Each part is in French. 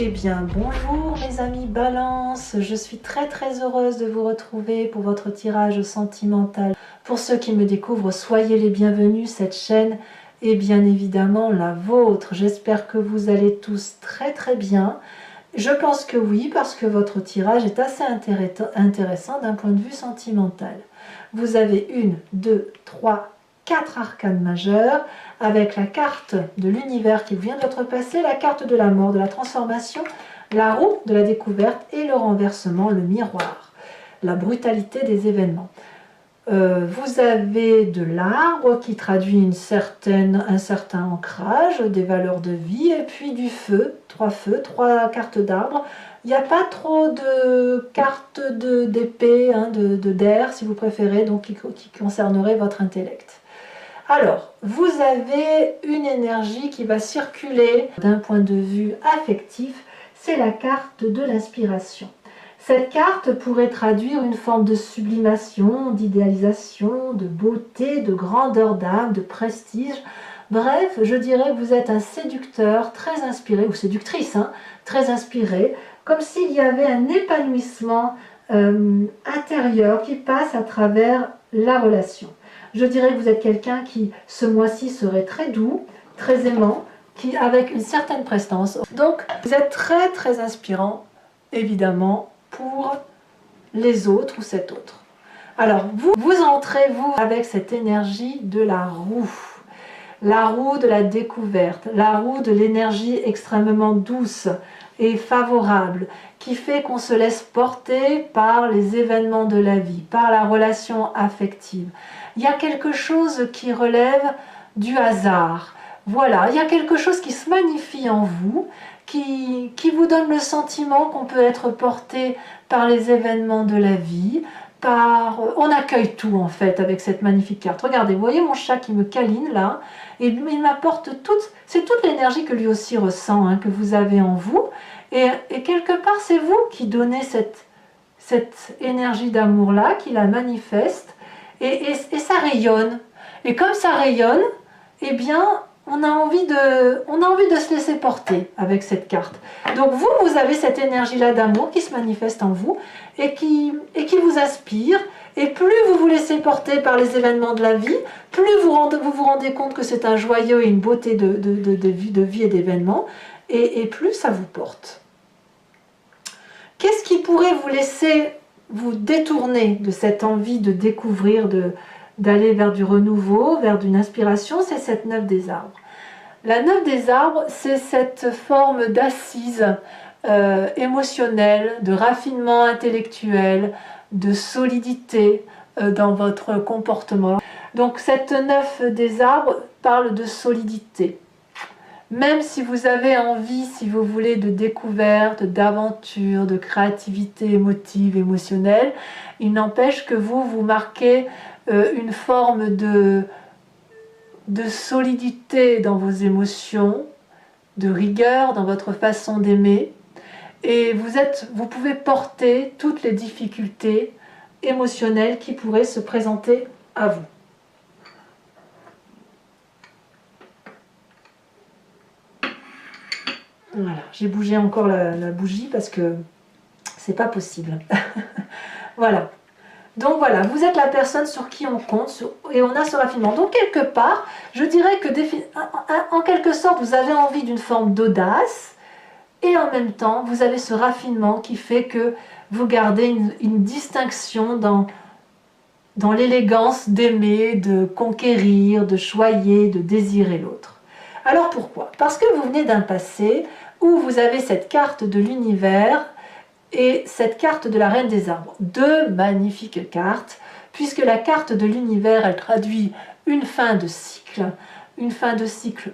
Eh bien bonjour mes amis Balance, je suis très heureuse de vous retrouver pour votre tirage sentimental. Pour ceux qui me découvrent, soyez les bienvenus, cette chaîne est bien évidemment la vôtre. J'espère que vous allez tous très bien. Je pense que oui, parce que votre tirage est assez intéressant d'un point de vue sentimental. Vous avez 1, 2, 3, 4 arcanes majeures, avec la carte de l'univers qui vient d'être passée, la carte de la mort, de la transformation, la roue de la découverte et le renversement, le miroir, la brutalité des événements. Vous avez de l'arbre qui traduit un certain ancrage, des valeurs de vie, et puis du feu, 3 cartes d'arbre. Il n'y a pas trop de cartes d'épée, d'air si vous préférez, donc qui concernerait votre intellect. Alors, vous avez une énergie qui va circuler d'un point de vue affectif, c'est la carte de l'inspiration. Cette carte pourrait traduire une forme de sublimation, d'idéalisation, de beauté, de grandeur d'âme, de prestige. Bref, je dirais que vous êtes un séducteur très inspiré, ou séductrice, très inspiré, comme s'il y avait un épanouissement intérieur qui passe à travers la relation. Je dirais que vous êtes quelqu'un qui, ce mois-ci, serait très doux, très aimant, avec une certaine prestance. Donc, vous êtes très inspirant, évidemment, pour les autres ou cet autre. Alors, vous entrez, vous, avec cette énergie de la roue de la découverte, la roue de l'énergie extrêmement douce et favorable, qui fait qu'on se laisse porter par les événements de la vie, par la relation affective. Il y a quelque chose qui relève du hasard. Voilà, il y a quelque chose qui se magnifie en vous, qui vous donne le sentiment qu'on peut être porté par les événements de la vie, on accueille tout en fait avec cette magnifique carte. Regardez, vous voyez mon chat qui me câline là, et il m'apporte c'est toute l'énergie que lui aussi ressent, que vous avez en vous, et quelque part c'est vous qui donnez cette énergie d'amour là, qui la manifeste, et ça rayonne. Et comme ça rayonne, eh bien on a envie de se laisser porter avec cette carte. Donc vous avez cette énergie-là d'amour qui se manifeste en vous et qui vous inspire. Et plus vous vous laissez porter par les événements de la vie, plus vous vous rendez compte que c'est un joyeux et une beauté de vie et d'événements, et plus ça vous porte. Qu'est-ce qui pourrait vous laisser vous détourner de cette envie de découvrir, d'aller vers du renouveau, vers une inspiration? C'est cette 9 des arbres. La 9 des arbres, c'est cette forme d'assise émotionnelle, de raffinement intellectuel, de solidité dans votre comportement. Donc cette 9 des arbres parle de solidité. Même si vous avez envie, si vous voulez, de découverte, d'aventure, de créativité émotive, émotionnelle, il n'empêche que vous marquez une forme de solidité dans vos émotions, de rigueur dans votre façon d'aimer, et vous pouvez porter toutes les difficultés émotionnelles qui pourraient se présenter à vous. Voilà, j'ai bougé encore la bougie parce que c'est pas possible. Voilà. Donc voilà, vous êtes la personne sur qui on compte et on a ce raffinement. Donc quelque part, je dirais que en quelque sorte, vous avez envie d'une forme d'audace et en même temps, vous avez ce raffinement qui fait que vous gardez une distinction dans l'élégance d'aimer, de conquérir, de choyer, de désirer l'autre. Alors pourquoi? Parce que vous venez d'un passé où vous avez cette carte de l'univers et cette carte de la Reine des Arbres. Deux magnifiques cartes, puisque la carte de l'univers, elle traduit une fin de cycle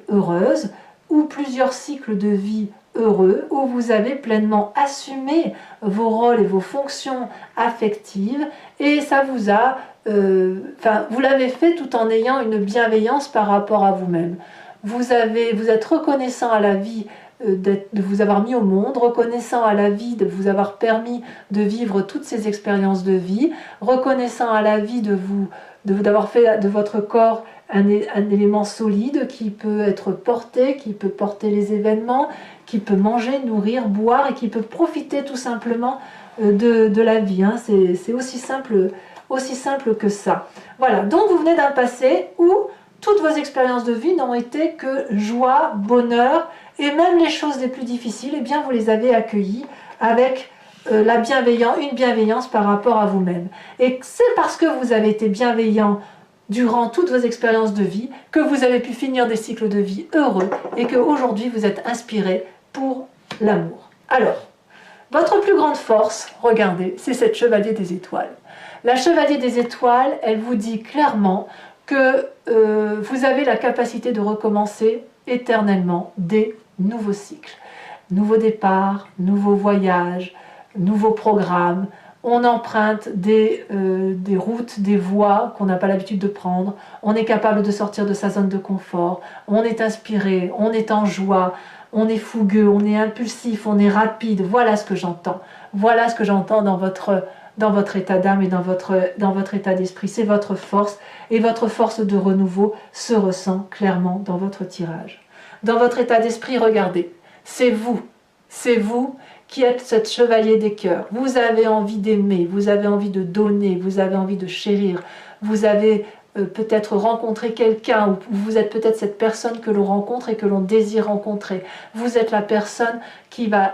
heureuse, ou plusieurs cycles de vie heureux, où vous avez pleinement assumé vos rôles et vos fonctions affectives, et ça vous a... vous l'avez fait tout en ayant une bienveillance par rapport à vous-même. Vous êtes reconnaissant à la vie de vous avoir mis au monde, reconnaissant à la vie de vous avoir permis de vivre toutes ces expériences de vie, reconnaissant à la vie d'avoir fait de votre corps un élément solide qui peut être porté, qui peut porter les événements, qui peut manger, nourrir, boire et qui peut profiter tout simplement de la vie. Hein. C'est aussi simple que ça. Voilà, donc vous venez d'un passé où toutes vos expériences de vie n'ont été que joie, bonheur, et même les choses les plus difficiles, eh bien vous les avez accueillies avec une bienveillance par rapport à vous-même. Et c'est parce que vous avez été bienveillant durant toutes vos expériences de vie que vous avez pu finir des cycles de vie heureux et qu'aujourd'hui vous êtes inspiré pour l'amour. Alors, votre plus grande force, regardez, c'est cette chevalier des étoiles. La chevalier des étoiles, elle vous dit clairement que vous avez la capacité de recommencer éternellement des nouveaux cycles. Nouveaux départs, nouveaux voyages, nouveaux programmes. On emprunte des routes, des voies qu'on n'a pas l'habitude de prendre. On est capable de sortir de sa zone de confort. On est inspiré, on est en joie, on est fougueux, on est impulsif, on est rapide. Voilà ce que j'entends. Voilà ce que j'entends dans votre état d'âme et dans votre état d'esprit. C'est votre force et votre force de renouveau se ressent clairement dans votre tirage. Dans votre état d'esprit, regardez, c'est vous qui êtes cette chevalier des cœurs. Vous avez envie d'aimer, vous avez envie de donner, vous avez envie de chérir, vous avez peut-être rencontré quelqu'un, ou vous êtes peut-être cette personne que l'on rencontre et que l'on désire rencontrer. Vous êtes la personne qui va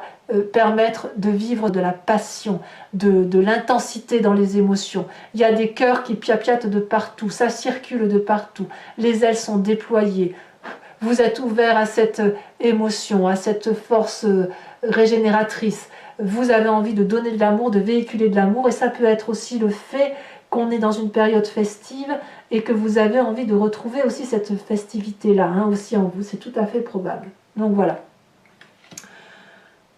permettre de vivre de la passion, de l'intensité dans les émotions. Il y a des cœurs qui piapiatent de partout, ça circule de partout, les ailes sont déployées. Vous êtes ouvert à cette émotion, à cette force régénératrice. Vous avez envie de donner de l'amour, de véhiculer de l'amour, et ça peut être aussi le fait qu'on est dans une période festive et que vous avez envie de retrouver aussi cette festivité-là, hein, aussi en vous, c'est tout à fait probable. Donc voilà.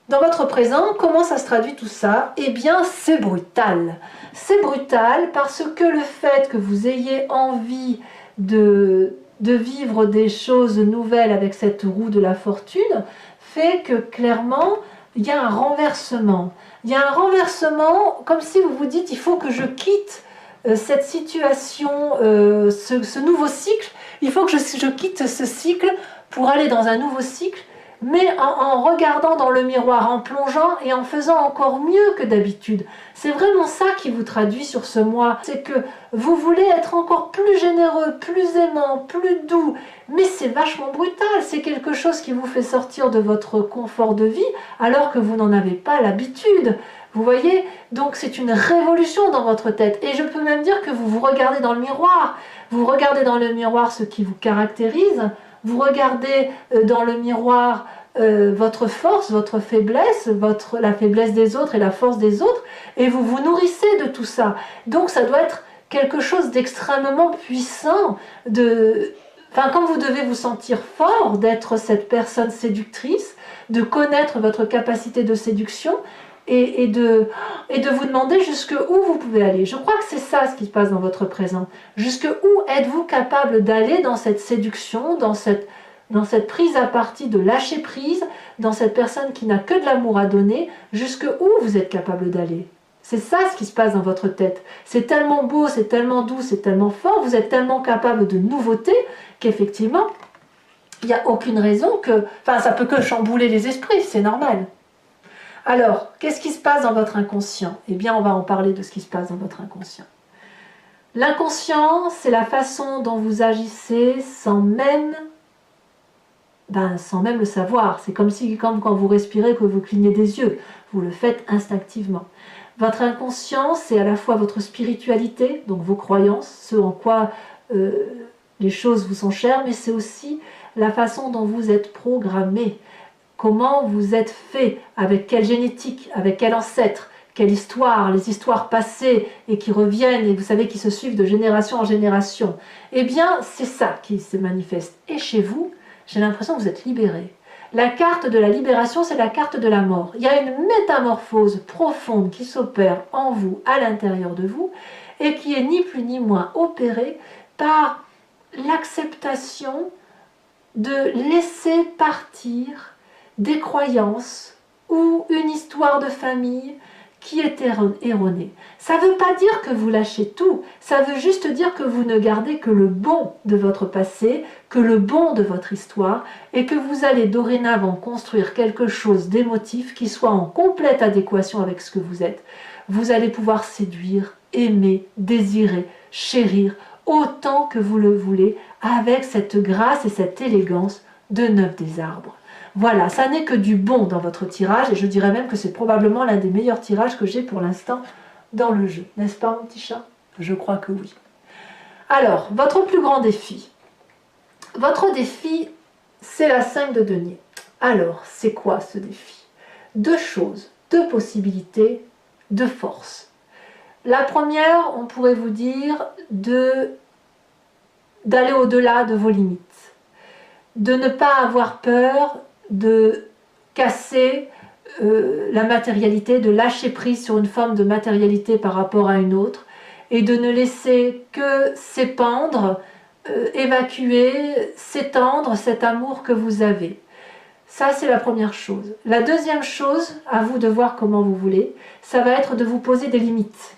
Dans votre présent, comment ça se traduit tout ça? Eh bien, c'est brutal. C'est brutal parce que le fait que vous ayez envie de vivre des choses nouvelles avec cette roue de la fortune fait que clairement, il y a un renversement. Il y a un renversement comme si vous vous dites, il faut que je quitte cette situation, ce nouveau cycle. Il faut que je quitte ce cycle pour aller dans un nouveau cycle, mais en regardant dans le miroir, en plongeant et en faisant encore mieux que d'habitude. C'est vraiment ça qui vous traduit sur ce mois. C'est que vous voulez être encore plus généreux, plus aimant, plus doux, mais c'est vachement brutal. C'est quelque chose qui vous fait sortir de votre confort de vie alors que vous n'en avez pas l'habitude. Vous voyez? Donc c'est une révolution dans votre tête. Et je peux même dire que vous vous regardez dans le miroir. Vous regardez dans le miroir ce qui vous caractérise. Vous regardez dans le miroir votre force, votre faiblesse, la faiblesse des autres et la force des autres, et vous vous nourrissez de tout ça. Donc ça doit être quelque chose d'extrêmement puissant, quand vous devez vous sentir fort d'être cette personne séductrice, de connaître votre capacité de séduction, et de vous demander jusqu'où vous pouvez aller. Je crois que c'est ça ce qui se passe dans votre présent. Jusqu'où êtes-vous capable d'aller dans cette séduction, dans cette prise à partie de lâcher prise, dans cette personne qui n'a que de l'amour à donner, jusqu'où vous êtes capable d'aller. C'est ça ce qui se passe dans votre tête. C'est tellement beau, c'est tellement doux, c'est tellement fort, vous êtes tellement capable de nouveautés qu'effectivement, il n'y a aucune raison que... ça peut que chambouler les esprits, c'est normal. Alors, qu'est-ce qui se passe dans votre inconscient? Eh bien, on va en parler de ce qui se passe dans votre inconscient. L'inconscient, c'est la façon dont vous agissez sans même le savoir. C'est comme quand vous respirez, que vous clignez des yeux. Vous le faites instinctivement. Votre inconscient, c'est à la fois votre spiritualité, donc vos croyances, ce en quoi les choses vous sont chères, mais c'est aussi la façon dont vous êtes programmé. Comment vous êtes fait, avec quelle génétique, avec quel ancêtre, quelle histoire, les histoires passées et qui reviennent et vous savez qui se suivent de génération en génération. Eh bien, c'est ça qui se manifeste. Et chez vous, j'ai l'impression que vous êtes libéré. La carte de la libération, c'est la carte de la mort. Il y a une métamorphose profonde qui s'opère en vous, à l'intérieur de vous, et qui est ni plus ni moins opérée par l'acceptation de laisser partir des croyances ou une histoire de famille qui est erroné. Ça ne veut pas dire que vous lâchez tout, ça veut juste dire que vous ne gardez que le bon de votre passé, que le bon de votre histoire, et que vous allez dorénavant construire quelque chose d'émotif qui soit en complète adéquation avec ce que vous êtes. Vous allez pouvoir séduire, aimer, désirer, chérir, autant que vous le voulez, avec cette grâce et cette élégance de 9 des arbres. Voilà, ça n'est que du bon dans votre tirage, et je dirais même que c'est probablement l'un des meilleurs tirages que j'ai pour l'instant dans le jeu. N'est-ce pas, mon petit chat? Je crois que oui. Alors, votre plus grand défi. Votre défi, c'est la 5 de denier. Alors, c'est quoi ce défi? 2 choses, 2 possibilités, 2 forces. La première, on pourrait vous dire d'aller au-delà de vos limites, de ne pas avoir peur de casser la matérialité, de lâcher prise sur une forme de matérialité par rapport à une autre, et de ne laisser que s'épandre, évacuer, s'étendre cet amour que vous avez. Ça, c'est la première chose. La deuxième chose, à vous de voir comment vous voulez, ça va être de vous poser des limites.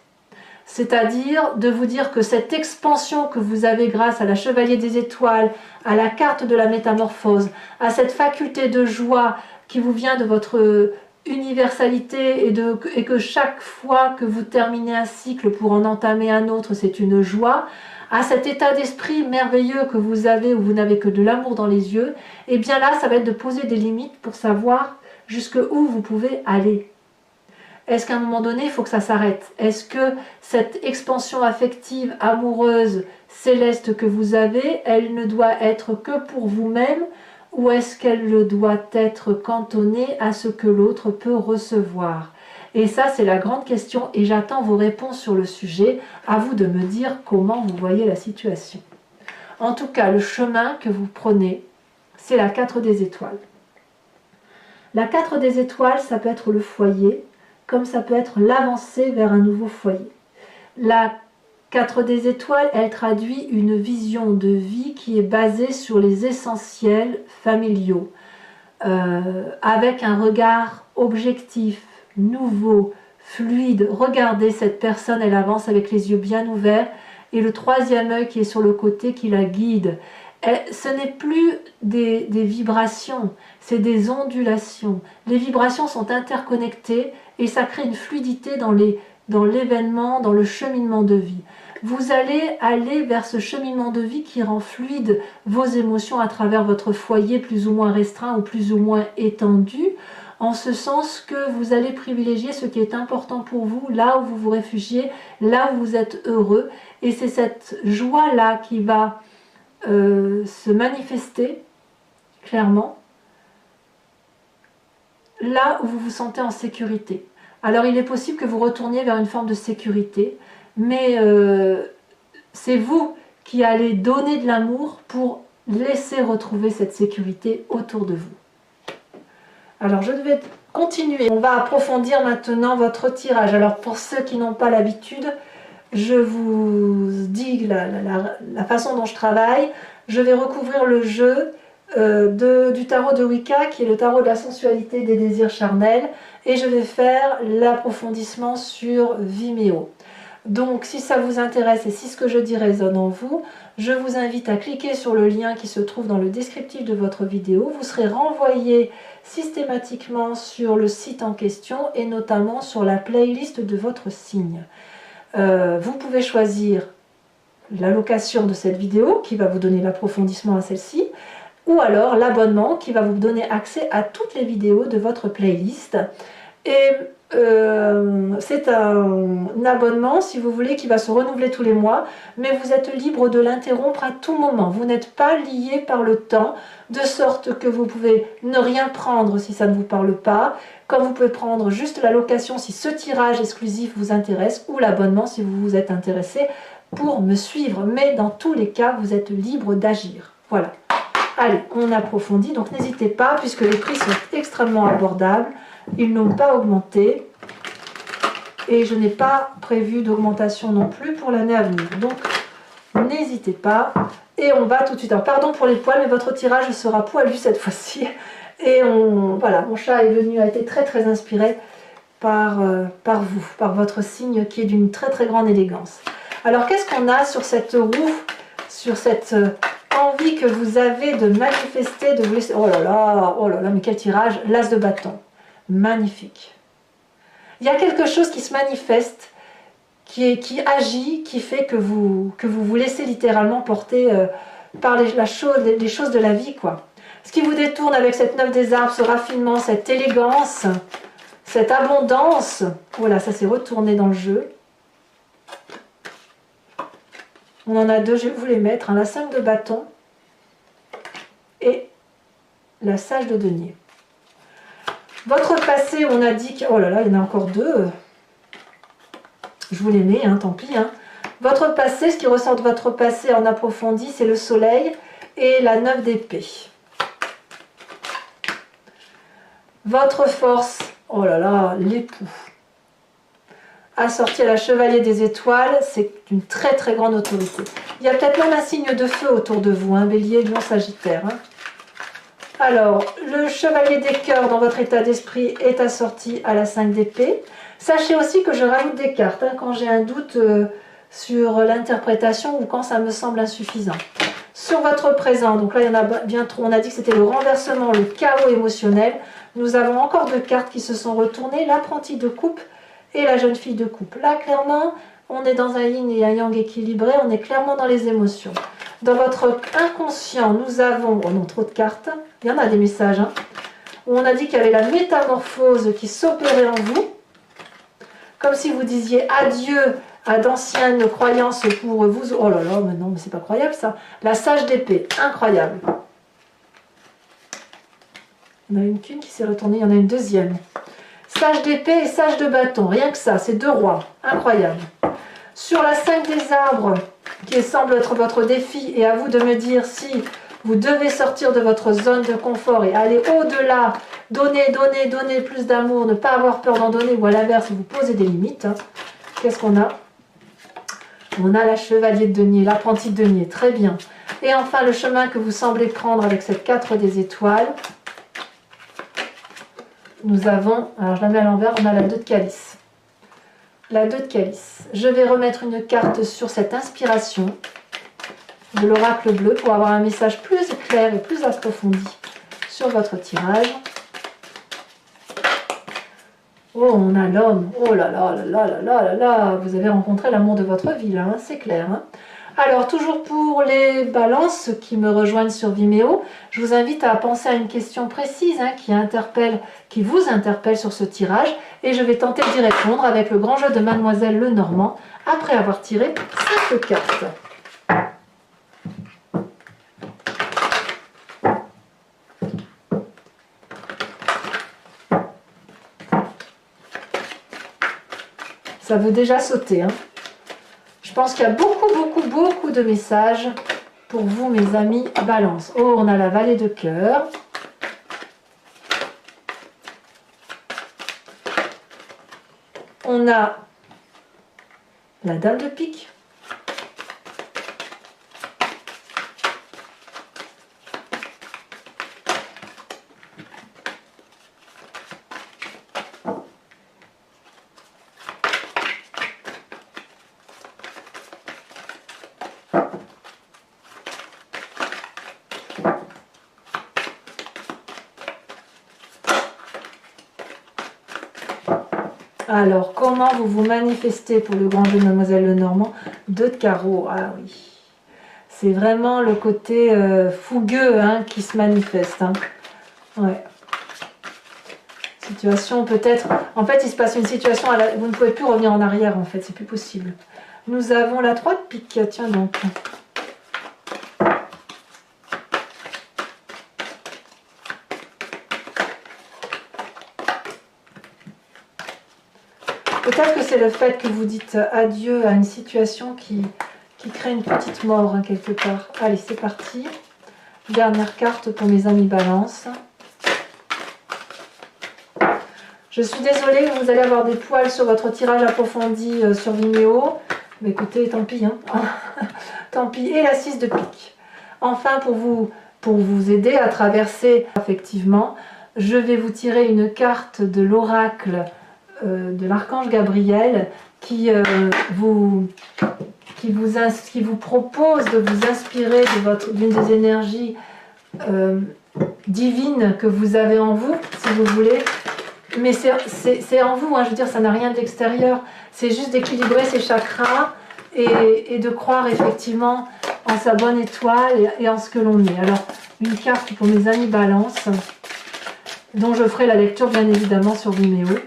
C'est-à-dire de vous dire que cette expansion que vous avez grâce à la Chevalier des Étoiles, à la carte de la métamorphose, à cette faculté de joie qui vous vient de votre universalité et que chaque fois que vous terminez un cycle pour en entamer un autre, c'est une joie, à cet état d'esprit merveilleux que vous avez où vous n'avez que de l'amour dans les yeux, et bien là, ça va être de poser des limites pour savoir jusqu'où vous pouvez aller. Est-ce qu'à un moment donné, il faut que ça s'arrête? Est-ce que cette expansion affective, amoureuse, céleste que vous avez, elle ne doit être que pour vous-même, ou est-ce qu'elle doit être cantonnée à ce que l'autre peut recevoir? Et ça, c'est la grande question, et j'attends vos réponses sur le sujet. À vous de me dire comment vous voyez la situation. En tout cas, le chemin que vous prenez, c'est la 4 des étoiles. La 4 des étoiles, ça peut être le foyer, comme ça peut être l'avancée vers un nouveau foyer. La 4 des étoiles, elle traduit une vision de vie qui est basée sur les essentiels familiaux, avec un regard objectif, nouveau, fluide. Regardez cette personne, elle avance avec les yeux bien ouverts, et le 3e œil qui est sur le côté qui la guide. Ce n'est plus des vibrations, c'est des ondulations. Les vibrations sont interconnectées et ça crée une fluidité dans l'événement, dans le cheminement de vie. Vous allez aller vers ce cheminement de vie qui rend fluide vos émotions à travers votre foyer plus ou moins restreint ou plus ou moins étendu, en ce sens que vous allez privilégier ce qui est important pour vous, là où vous vous réfugiez, là où vous êtes heureux. Et c'est cette joie-là qui va se manifester clairement là où vous vous sentez en sécurité. Alors il est possible que vous retourniez vers une forme de sécurité, mais c'est vous qui allez donner de l'amour pour laisser retrouver cette sécurité autour de vous. Alors je vais continuer. On va approfondir maintenant votre tirage. Alors pour ceux qui n'ont pas l'habitude, je vous dis la façon dont je travaille. Je vais recouvrir le jeu du tarot de Wicca, qui est le tarot de la sensualité des désirs charnels, et je vais faire l'approfondissement sur Vimeo. Donc si ça vous intéresse et si ce que je dis résonne en vous, je vous invite à cliquer sur le lien qui se trouve dans le descriptif de votre vidéo. Vous serez renvoyé systématiquement sur le site en question et notamment sur la playlist de votre signe. Vous pouvez choisir l'allocation de cette vidéo qui va vous donner l'approfondissement à celle-ci, ou alors l'abonnement qui va vous donner accès à toutes les vidéos de votre playlist. Et c'est un abonnement, si vous voulez, qui va se renouveler tous les mois, mais vous êtes libre de l'interrompre à tout moment. Vous n'êtes pas lié par le temps, de sorte que vous pouvez ne rien prendre si ça ne vous parle pas, comme vous pouvez prendre juste la location si ce tirage exclusif vous intéresse, ou l'abonnement si vous vous êtes intéressé pour me suivre. Mais dans tous les cas, vous êtes libre d'agir. Voilà. Allez, on approfondit, donc n'hésitez pas, puisque les prix sont extrêmement abordables. Ils n'ont pas augmenté et je n'ai pas prévu d'augmentation non plus pour l'année à venir. Donc n'hésitez pas et on va tout de suite. Alors pardon pour les poils, mais votre tirage sera poilu cette fois-ci. Et voilà, mon chat est venu, a été très inspiré par vous, par votre signe qui est d'une très très grande élégance. Alors qu'est-ce qu'on a sur cette roue, sur cette envie que vous avez de manifester, de vous laisser... Oh là là, mais quel tirage, l'as de bâton. Magnifique. Il y a quelque chose qui se manifeste, qui agit, qui fait que vous vous laissez littéralement porter par les choses de la vie, quoi. Ce qui vous détourne avec cette 9 des arbres, ce raffinement, cette élégance, cette abondance. Voilà, ça s'est retourné dans le jeu. On en a deux, je vais vous les mettre, hein, la 5 de bâton et la sage de denier. Votre passé, on a dit que... Oh là là, il y en a encore deux. Je vous les mets, hein, tant pis. Hein. Votre passé, ce qui ressort de votre passé en approfondi, c'est le soleil et la 9 d'épée. Votre force, oh là là, l'époux. Assorti à la chevalier des étoiles, c'est une très très grande autorité. Il y a peut-être même un signe de feu autour de vous, hein, Bélier, Lion, Sagittaire. Hein. Alors, le chevalier des cœurs dans votre état d'esprit est assorti à la 5 d'épée. Sachez aussi que je rajoute des cartes hein, quand j'ai un doute sur l'interprétation ou quand ça me semble insuffisant. Sur votre présent, donc là il y en a bien trop, on a dit que c'était le renversement, le chaos émotionnel. Nous avons encore deux cartes qui se sont retournées, l'apprenti de coupe et la jeune fille de coupe. Là clairement, on est dans un yin et un yang équilibré, on est clairement dans les émotions. Dans votre inconscient, nous avons, oh non, trop de cartes, il y en a des messages, hein, où on a dit qu'il y avait la métamorphose qui s'opérait en vous, comme si vous disiez adieu à d'anciennes croyances pour vous. Oh là là, mais non, mais c'est pas croyable ça. La sage d'épée, incroyable. Il y en a une qu'une qui s'est retournée, il y en a une deuxième. Sage d'épée et sage de bâton, rien que ça, c'est deux rois, incroyable. Sur la 5 des arbres, qui semble être votre défi, et à vous de me dire si vous devez sortir de votre zone de confort et aller au-delà, donner, donner, donner plus d'amour, ne pas avoir peur d'en donner, ou à l'inverse, vous posez des limites. Hein. Qu'est-ce qu'on a? On a la chevalier de denier, l'apprenti de denier, très bien. Et enfin, le chemin que vous semblez prendre avec cette 4 des étoiles. Nous avons, alors je la mets à l'envers, on a la 2 de calice. La 2 de calice. Je vais remettre une carte sur cette inspiration de l'oracle bleu pour avoir un message plus clair et plus approfondi sur votre tirage. Oh, on a l'homme. Oh là là là là là là là là. Vous avez rencontré l'amour de votre vie là, hein, c'est clair. Hein. Alors, toujours pour les balances qui me rejoignent sur Vimeo, je vous invite à penser à une question précise hein, qui vous interpelle sur ce tirage. Et je vais tenter d'y répondre avec le grand jeu de Mademoiselle Lenormand après avoir tiré 5 cartes. Ça veut déjà sauter. Hein. Je pense qu'il y a beaucoup de messages pour vous, mes amis Balance. Oh, on a la vallée de cœur. On a la dame de pique. Alors, comment vous vous manifestez pour le grand jeu de Mademoiselle Lenormand? 2 de carreau, ah oui. C'est vraiment le côté fougueux hein, qui se manifeste. Hein. Ouais. Situation peut-être... En fait, il se passe une situation, vous ne pouvez plus revenir en arrière en fait, c'est plus possible. Nous avons la 3 de pique, tiens donc. Peut-être que c'est le fait que vous dites adieu à une situation qui crée une petite mort hein, quelque part. Allez, c'est parti. Dernière carte pour mes amis Balance. Je suis désolée, vous allez avoir des poils sur votre tirage approfondi sur Vimeo. Mais écoutez, tant pis. Hein. Tant pis. Et la 6 de pique. Enfin, pour vous aider à traverser, effectivement, je vais vous tirer une carte de l'oracle de l'archange Gabriel qui vous propose de vous inspirer d'une des énergies divines que vous avez en vous, si vous voulez. Mais c'est en vous, hein, je veux dire, ça n'a rien de l'extérieur. C'est juste d'équilibrer ses chakras et de croire effectivement en sa bonne étoile et en ce que l'on est. Alors, une carte pour mes amis Balance, dont je ferai la lecture bien évidemment sur Vimeo.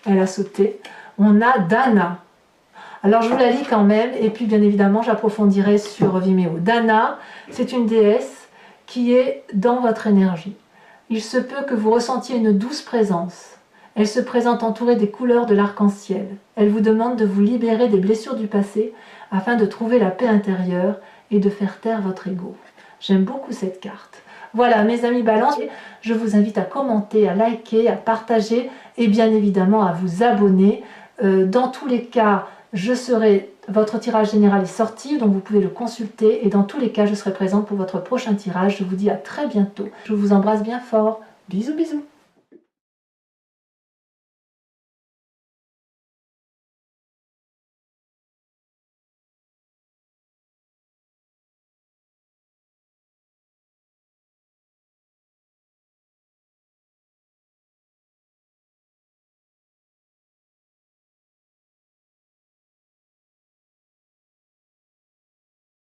Elle a sauté. On a Dana. Alors je vous la lis quand même, et puis bien évidemment j'approfondirai sur Vimeo. Dana, c'est une déesse qui est dans votre énergie. Il se peut que vous ressentiez une douce présence. Elle se présente entourée des couleurs de l'arc-en-ciel. Elle vous demande de vous libérer des blessures du passé afin de trouver la paix intérieure et de faire taire votre ego. J'aime beaucoup cette carte. Voilà mes amis Balance, je vous invite à commenter, à liker, à partager et bien évidemment à vous abonner. Dans tous les cas, votre tirage général est sorti, donc vous pouvez le consulter. Et dans tous les cas, je serai présente pour votre prochain tirage. Je vous dis à très bientôt. Je vous embrasse bien fort. Bisous, bisous.